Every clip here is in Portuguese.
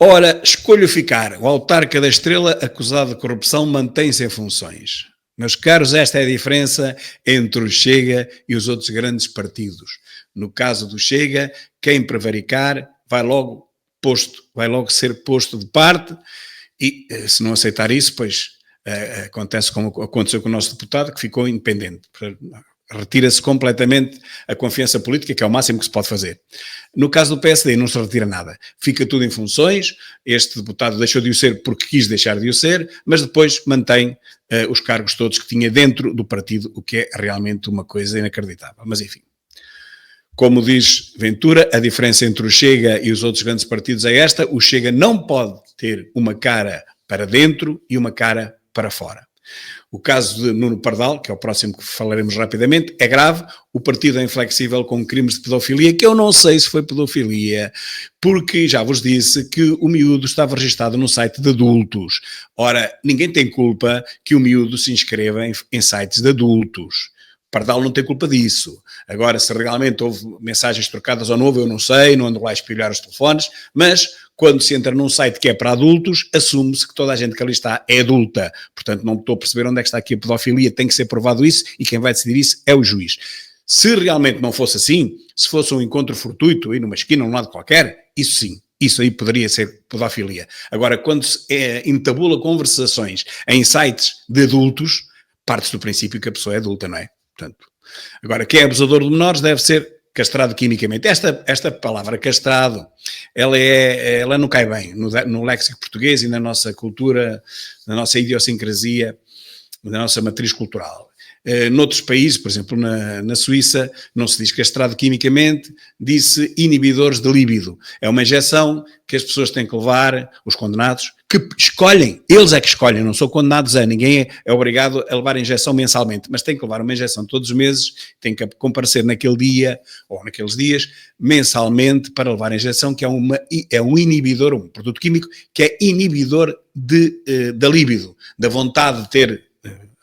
Ora, escolho ficar. O autarca da Estrela, acusado de corrupção, mantém-se em funções. Meus caros, esta é a diferença entre o Chega e os outros grandes partidos. No caso do Chega, quem prevaricar vai logo ser posto de parte e, se não aceitar isso, pois acontece como aconteceu com o nosso deputado, que ficou independente. Retira-se completamente a confiança política, que é o máximo que se pode fazer. No caso do PSD não se retira nada. Fica tudo em funções, este deputado deixou de o ser porque quis deixar de o ser, mas depois mantém os cargos todos que tinha dentro do partido, o que é realmente uma coisa inacreditável. Mas enfim. Como diz Ventura, a diferença entre o Chega e os outros grandes partidos é esta: o Chega não pode ter uma cara para dentro e uma cara para fora. O caso de Nuno Pardal, que é o próximo que falaremos rapidamente, é grave. O partido é inflexível com crimes de pedofilia, que eu não sei se foi pedofilia, porque já vos disse que o miúdo estava registado no site de adultos. Ora, ninguém tem culpa que o miúdo se inscreva em sites de adultos. Pardal não tem culpa disso. Agora, se realmente houve mensagens trocadas ou não houve, eu não sei, não ando lá a espelhar os telefones, mas quando se entra num site que é para adultos, assume-se que toda a gente que ali está é adulta. Portanto, não estou a perceber onde é que está aqui a pedofilia, tem que ser provado isso, e quem vai decidir isso é o juiz. Se realmente não fosse assim, se fosse um encontro fortuito aí numa esquina, num lado qualquer, isso sim. Isso aí poderia ser pedofilia. Agora, quando se entabula conversações em sites de adultos, parte-se do princípio que a pessoa é adulta, não é? Portanto, agora, quem é abusador de menores deve ser castrado quimicamente. Esta palavra castrado, ela não cai bem no léxico português e na nossa cultura, na nossa idiosincrasia, na nossa matriz cultural. Noutros países, por exemplo, na Suíça, não se diz castrado quimicamente, diz-se inibidores de líbido. É uma injeção que as pessoas têm que levar, os condenados, que escolhem, eles é que escolhem, não são condenados a, ninguém é obrigado a levar a injeção mensalmente, mas tem que levar uma injeção todos os meses, tem que comparecer naquele dia, ou naqueles dias, mensalmente, para levar a injeção, que é um inibidor, um produto químico, que é inibidor da líbido, da vontade de ter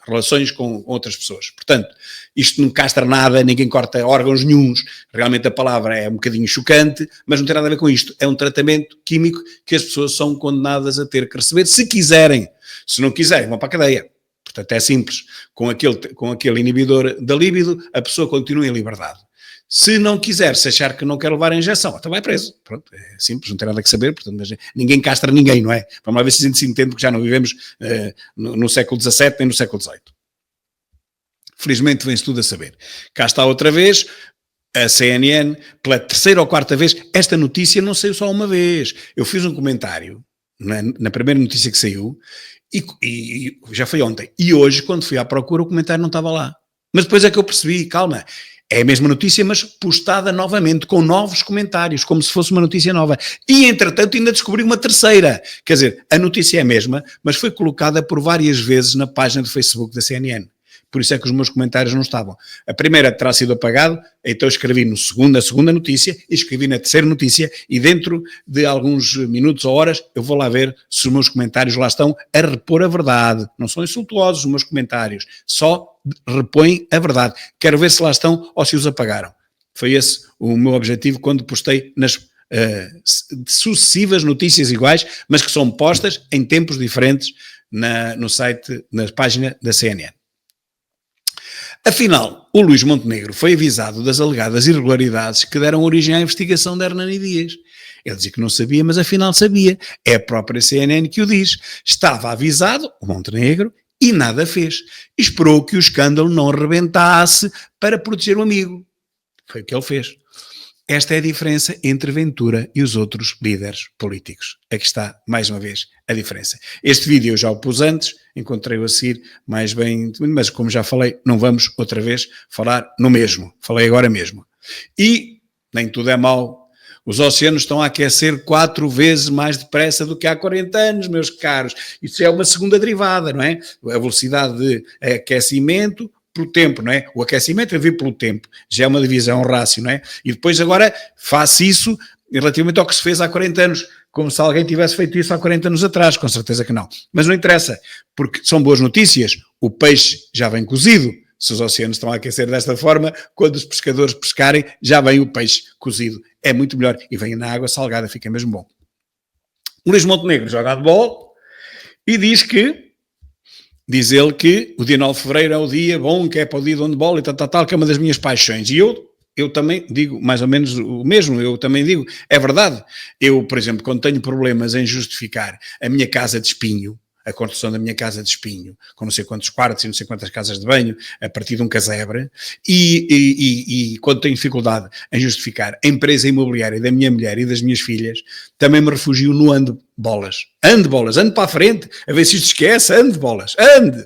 relações com outras pessoas. Portanto, isto não castra nada, ninguém corta órgãos nenhuns, realmente a palavra é um bocadinho chocante, mas não tem nada a ver com isto. É um tratamento químico que as pessoas são condenadas a ter que receber, se quiserem. Se não quiserem, vão para a cadeia. Portanto, é simples. Com aquele inibidor da líbido, a pessoa continua em liberdade. Se não quiser, se achar que não quer levar a injeção, então vai preso. Pronto, é simples, não tem nada que saber, portanto, ninguém castra ninguém, não é? Vamos lá ver se a gente se entende, porque já não vivemos no século XVII nem no século XVIII. Felizmente vem-se tudo a saber. Cá está outra vez, a CNN, pela terceira ou quarta vez, esta notícia não saiu só uma vez. Eu fiz um comentário na primeira notícia que saiu, e já foi ontem. E hoje, quando fui à procura, o comentário não estava lá. Mas depois é que eu percebi, calma, é a mesma notícia, mas postada novamente, com novos comentários, como se fosse uma notícia nova. E, entretanto, ainda descobri uma terceira. Quer dizer, a notícia é a mesma, mas foi colocada por várias vezes na página do Facebook da CNN. Por isso é que os meus comentários não estavam. A primeira terá sido apagado, então escrevi na segunda notícia, e escrevi na terceira notícia, e dentro de alguns minutos ou horas eu vou lá ver se os meus comentários lá estão a repor a verdade. Não são insultuosos os meus comentários, só repõem a verdade. Quero ver se lá estão ou se os apagaram. Foi esse o meu objetivo quando postei nas sucessivas notícias iguais, mas que são postas em tempos diferentes no site, na página da CNN. Afinal, o Luís Montenegro foi avisado das alegadas irregularidades que deram origem à investigação de Hernani Dias. Ele dizia que não sabia, mas afinal sabia. É a própria CNN que o diz. Estava avisado, o Montenegro, e nada fez. Esperou que o escândalo não rebentasse para proteger o amigo. Foi o que ele fez. Esta é a diferença entre Ventura e os outros líderes políticos. Aqui está, mais uma vez, a diferença. Este vídeo eu já o pus antes, encontrei-o a seguir mais bem, mas como já falei, não vamos outra vez falar no mesmo. Falei agora mesmo. E nem tudo é mau. Os oceanos estão a aquecer 4 vezes mais depressa do que há 40 anos, meus caros. Isso é uma segunda derivada, não é? A velocidade de aquecimento pelo tempo, não é? O aquecimento é vir pelo tempo, já é uma divisão, um rácio, não é? E depois agora faço isso relativamente ao que se fez há 40 anos, como se alguém tivesse feito isso há 40 anos atrás, com certeza que não. Mas não interessa, porque são boas notícias, o peixe já vem cozido. Se os oceanos estão a aquecer desta forma, quando os pescadores pescarem, já vem o peixe cozido. É muito melhor. E vem na água salgada, fica mesmo bom. O Luís Montenegro joga de bola e diz ele que o dia 9 de fevereiro é o dia bom, que é para o dia de handball e tal, que é uma das minhas paixões. E eu também digo mais ou menos o mesmo, eu também digo, é verdade. Eu, por exemplo, quando tenho problemas em justificar a minha casa de espinho, a construção da minha casa de espinho, com não sei quantos quartos e não sei quantas casas de banho, a partir de um casebre, e quando tenho dificuldade em justificar a empresa imobiliária da minha mulher e das minhas filhas, também me refugio no ando bolas, ando para a frente, a ver se isto esquece, ande bolas, ande!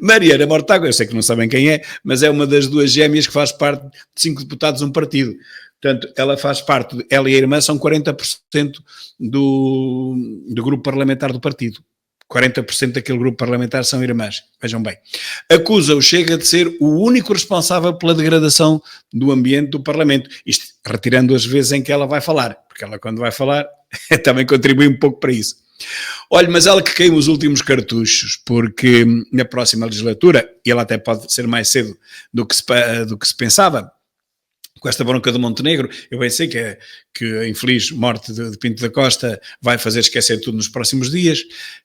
Mariana Mortágua, eu sei que não sabem quem é, mas é uma das duas gêmeas que faz parte de 5 deputados de um partido. Portanto, ela faz parte, ela e a irmã são 40% do grupo parlamentar do partido. 40% daquele grupo parlamentar são irmãs, vejam bem. Acusa o Chega de ser o único responsável pela degradação do ambiente do Parlamento. Isto retirando as vezes em que ela vai falar, porque ela quando vai falar também contribui um pouco para isso. Olha, mas ela que queima os últimos cartuchos, porque na próxima legislatura, e ela até pode ser mais cedo do que se pensava, com esta bronca do Montenegro, eu bem sei que a infeliz morte de Pinto da Costa vai fazer esquecer tudo nos próximos dias,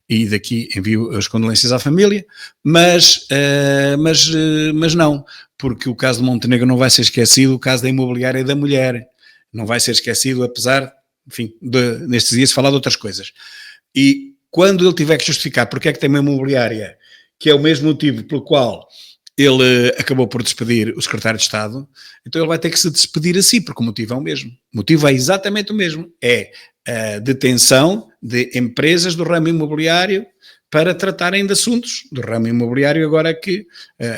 e daqui envio as condolências à família, mas não, porque o caso de Montenegro não vai ser esquecido, o caso da imobiliária da mulher não vai ser esquecido, apesar, enfim, nestes dias falar de outras coisas. E quando ele tiver que justificar porque é que tem uma imobiliária, que é o mesmo motivo pelo qual ele acabou por despedir o secretário de Estado, então ele vai ter que se despedir assim, porque o motivo é o mesmo. O motivo é exatamente o mesmo. É a detenção de empresas do ramo imobiliário para tratarem de assuntos do ramo imobiliário, agora que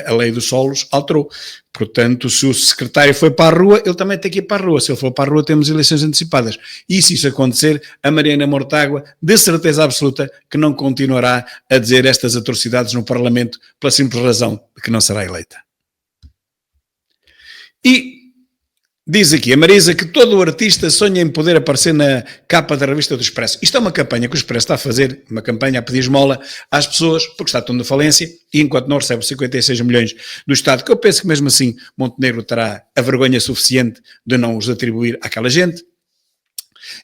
a lei dos solos alterou. Portanto, se o secretário foi para a rua, ele também tem que ir para a rua. Se ele for para a rua, temos eleições antecipadas. E se isso acontecer, a Mariana Mortágua, de certeza absoluta, que não continuará a dizer estas atrocidades no Parlamento pela simples razão de que não será eleita. E diz aqui a Marisa que todo o artista sonha em poder aparecer na capa da revista do Expresso. Isto é uma campanha que o Expresso está a fazer, uma campanha a pedir esmola às pessoas, porque está tudo na falência, e enquanto não recebe 56 milhões do Estado, que eu penso que mesmo assim Montenegro terá a vergonha suficiente de não os atribuir àquela gente,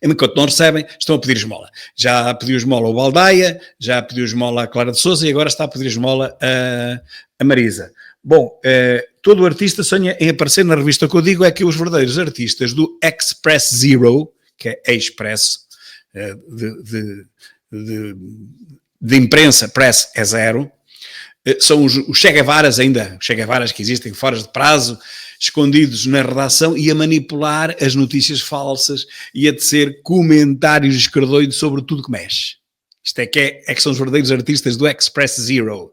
enquanto não recebem, estão a pedir esmola. Já pediu esmola ao Baldaia, já pediu esmola à Clara de Sousa e agora está a pedir esmola a Marisa. Bom, todo o artista sonha em aparecer na revista. O que eu digo é que os verdadeiros artistas do Express Zero, que é Expresso, de imprensa, Press é zero, são os Che Guevaras ainda, os Che Guevaras que existem fora de prazo, escondidos na redação e a manipular as notícias falsas e a tecer comentários escardoidos sobre tudo que mexe. Isto é que são os verdadeiros artistas do Express Zero.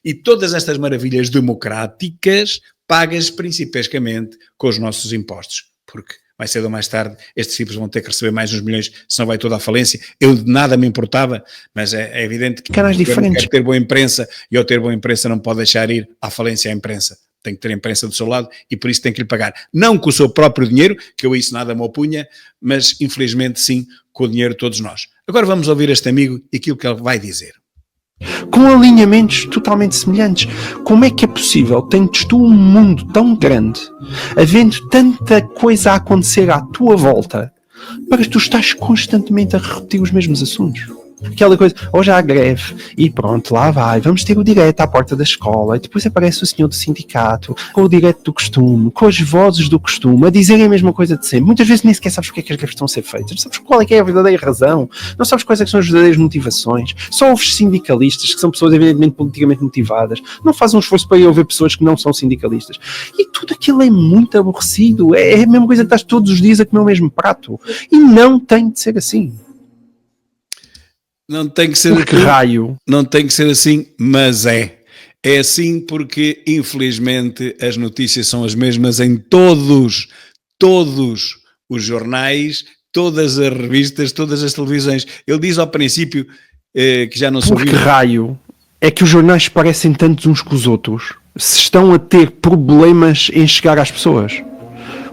E todas estas maravilhas democráticas pagas principalmente com os nossos impostos, porque mais cedo ou mais tarde estes tipos vão ter que receber mais uns milhões, senão vai toda à falência. Eu de nada me importava, mas é evidente que canais diferentes. Quer ter boa imprensa, e ao ter boa imprensa não pode deixar ir à falência a imprensa. Tem que ter a imprensa do seu lado e por isso tem que lhe pagar. Não com o seu próprio dinheiro, que eu isso nada me opunha, mas infelizmente sim com o dinheiro de todos nós. Agora vamos ouvir este amigo e aquilo que ele vai dizer. Com alinhamentos totalmente semelhantes. Como é que é possível, tens tu um mundo tão grande, havendo tanta coisa a acontecer à tua volta, para tu estás constantemente a repetir os mesmos assuntos? Aquela coisa, hoje há greve, e pronto, lá vai, vamos ter o direto à porta da escola, e depois aparece o senhor do sindicato, com o direto do costume, com as vozes do costume, a dizerem a mesma coisa de sempre. Muitas vezes nem sequer sabes porque é que as greves estão a ser feitas, não sabes qual é que é a verdadeira razão, não sabes quais é que são as verdadeiras motivações, só ouves sindicalistas, que são pessoas evidentemente politicamente motivadas, não fazem um esforço para ir ouvir pessoas que não são sindicalistas, e tudo aquilo é muito aborrecido, é a mesma coisa que estás todos os dias a comer o mesmo prato, e não tem de ser assim. Não tem que ser Por que raio? Não tem que ser assim, mas é. É assim porque, infelizmente, as notícias são as mesmas em todos os jornais, todas as revistas, todas as televisões. Ele diz ao princípio que já não sou... Por que raio é que os jornais parecem tantos uns com os outros? Se estão a ter problemas em chegar às pessoas.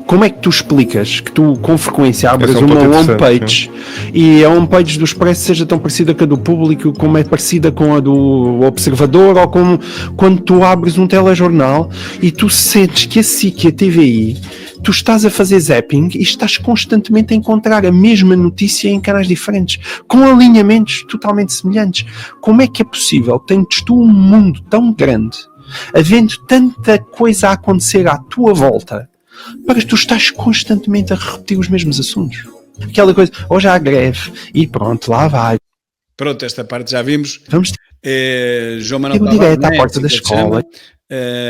Como é que tu explicas que tu com frequência abres Esse é um uma ponto homepage e a homepage do Expresso seja tão parecida com a do Público como é parecida com a do Observador, ou como quando tu abres um telejornal e tu sentes que a SIC e a TVI, tu estás a fazer zapping e estás constantemente a encontrar a mesma notícia em canais diferentes, com alinhamentos totalmente semelhantes. Como é que é possível? Tens tu um mundo tão grande, havendo tanta coisa a acontecer à tua volta, para tu estás constantemente a repetir os mesmos assuntos. Aquela coisa, hoje há greve, e pronto, lá vai. Pronto, esta parte já vimos. Vamos João Manuel ter Tavares, direto à porta da escola.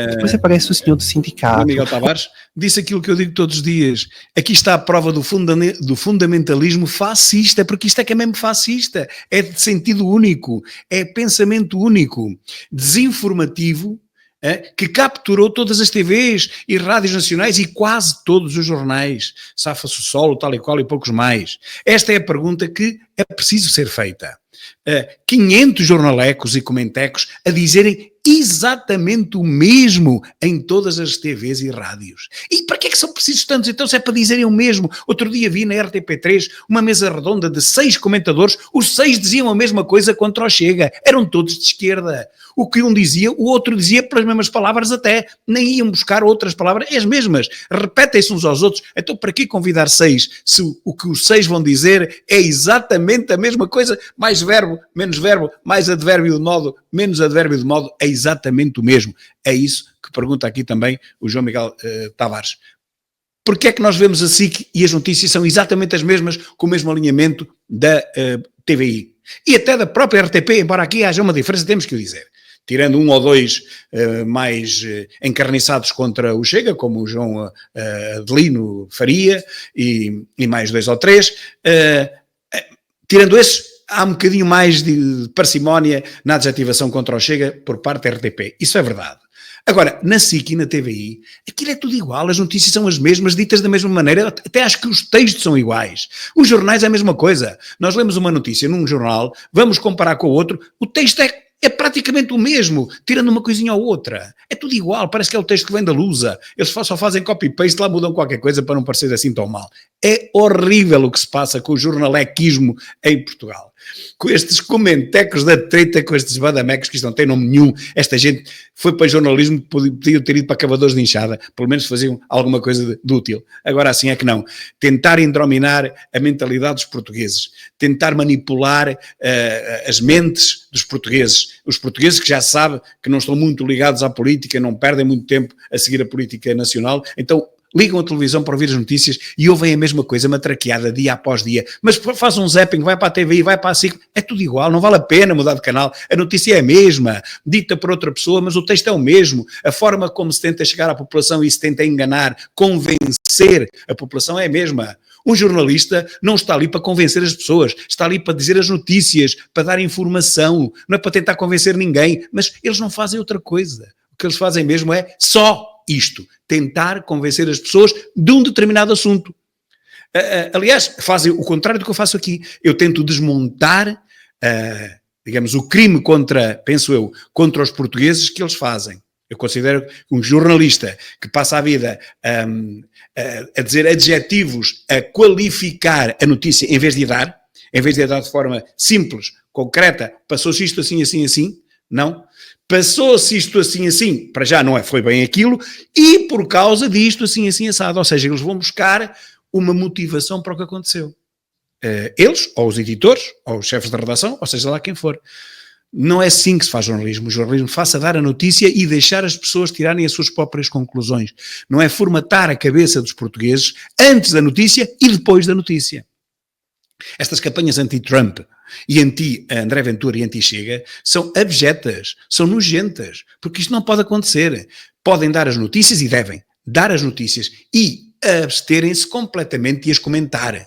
Depois aparece o senhor do João sindicato. Miguel Tavares disse aquilo que eu digo todos os dias. Aqui está a prova do fundamentalismo fascista, porque isto é que é mesmo fascista. É de sentido único, é pensamento único, desinformativo, que capturou todas as TVs e rádios nacionais e quase todos os jornais, Safa-se o Sol, tal e qual e poucos mais. Esta é a pergunta que é preciso ser feita. 500 jornalecos e comentecos a dizerem exatamente o mesmo em todas as TVs e rádios. E para que é que são precisos tantos? Então, se é para dizerem o mesmo. Outro dia vi na RTP3 uma mesa redonda de 6 comentadores, os 6 diziam a mesma coisa contra o Chega. Eram todos de esquerda. O que um dizia, o outro dizia pelas mesmas palavras até. Nem iam buscar outras palavras, as mesmas. Repetem-se uns aos outros. Então, para que convidar 6 se o que os 6 vão dizer é exatamente a mesma coisa? Mais verbo, menos verbo, mais advérbio de modo, menos advérbio de modo, é exatamente o mesmo. É isso que pergunta aqui também o João Miguel Tavares. Porquê é que nós vemos a SIC e as notícias são exatamente as mesmas, com o mesmo alinhamento da TVI? E até da própria RTP, embora aqui haja uma diferença, temos que o dizer. Tirando um ou dois mais encarniçados contra o Chega, como o João Adelino Faria, e mais 2 ou 3, tirando esses, há um bocadinho mais de parcimónia na desativação contra o Chega por parte da RTP. Isso é verdade. Agora, na SIC e na TVI, aquilo é tudo igual, as notícias são as mesmas, ditas da mesma maneira, até acho que os textos são iguais. Os jornais é a mesma coisa. Nós lemos uma notícia num jornal, vamos comparar com o outro, o texto é praticamente o mesmo, tirando uma coisinha ou outra. É tudo igual, parece que é o texto que vem da Lusa. Eles só fazem copy-paste, lá mudam qualquer coisa para não parecer assim tão mal. É horrível o que se passa com o jornalequismo em Portugal. Com estes comentecos da treta, com estes badamecos que isto não tem nome nenhum. Esta gente foi para jornalismo, podia ter ido para cavadores de enxada, pelo menos faziam alguma coisa de útil. Agora assim é que não. Tentar indrominar a mentalidade dos portugueses, tentar manipular as mentes dos portugueses. Os portugueses que já sabem que não estão muito ligados à política, não perdem muito tempo a seguir a política nacional, então ligam a televisão para ouvir as notícias e ouvem a mesma coisa, matraqueada dia após dia, mas faz um zapping, vai para a TVI, vai para a SIC, é tudo igual, não vale a pena mudar de canal, a notícia é a mesma, dita por outra pessoa, mas o texto é o mesmo, a forma como se tenta chegar à população e se tenta enganar, convencer a população é a mesma. Um jornalista não está ali para convencer as pessoas, está ali para dizer as notícias, para dar informação, não é para tentar convencer ninguém, mas eles não fazem outra coisa, o que eles fazem mesmo é só isto, tentar convencer as pessoas de um determinado assunto. Aliás, fazem o contrário do que eu faço aqui. Eu tento desmontar, digamos, o crime contra, penso eu, contra os portugueses que eles fazem. Eu considero um jornalista que passa a vida a dizer adjetivos, a qualificar a notícia em vez de dar de forma simples, concreta, passou-se isto assim, assim, assim, não. Passou-se isto assim, assim, para já não foi bem aquilo, e por causa disto assim, assim, assado. Ou seja, eles vão buscar uma motivação para o que aconteceu. Eles, ou os editores, ou os chefes de redação, ou seja lá quem for. Não é assim que se faz jornalismo. O jornalismo faça dar a notícia e deixar as pessoas tirarem as suas próprias conclusões. Não é formatar a cabeça dos portugueses antes da notícia e depois da notícia. Estas campanhas anti-Trump e anti-André Ventura e anti-Chega são abjetas, são nojentas, porque isto não pode acontecer. Podem dar as notícias e devem dar as notícias e absterem-se completamente de as comentar.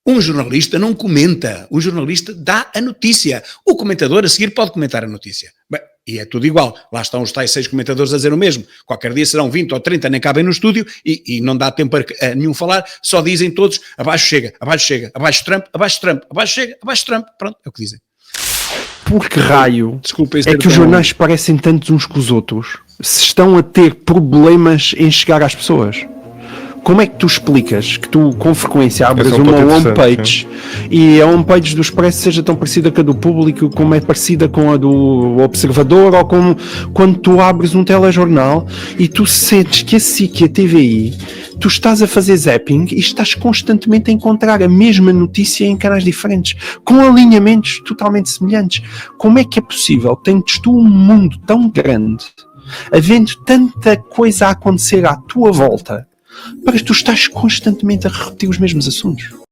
Um jornalista não comenta, um jornalista dá a notícia. O comentador a seguir pode comentar a notícia. Bem, e é tudo igual. Lá estão os tais 6 comentadores a dizer o mesmo. Qualquer dia serão 20 ou 30, nem cabem no estúdio e não dá tempo a nenhum falar. Só dizem todos, abaixo Chega, abaixo Chega, abaixo Trump, abaixo Trump, abaixo Chega, abaixo Trump. Pronto, é o que dizem. Por que raio Desculpa, é que os jornais parecem tantos uns com os outros se estão a ter problemas em chegar às pessoas? Como é que tu explicas que tu com frequência abres Esse é um uma ponto interessante, homepage e a homepage do Expresso seja tão parecida com a do Público como é parecida com a do Observador, ou como quando tu abres um telejornal e tu sentes que a SIC e a TVI, tu estás a fazer zapping e estás constantemente a encontrar a mesma notícia em canais diferentes, com alinhamentos totalmente semelhantes. Como é que é possível? Tens tu um mundo tão grande, havendo tanta coisa a acontecer à tua volta, para tu estás constantemente a repetir os mesmos assuntos?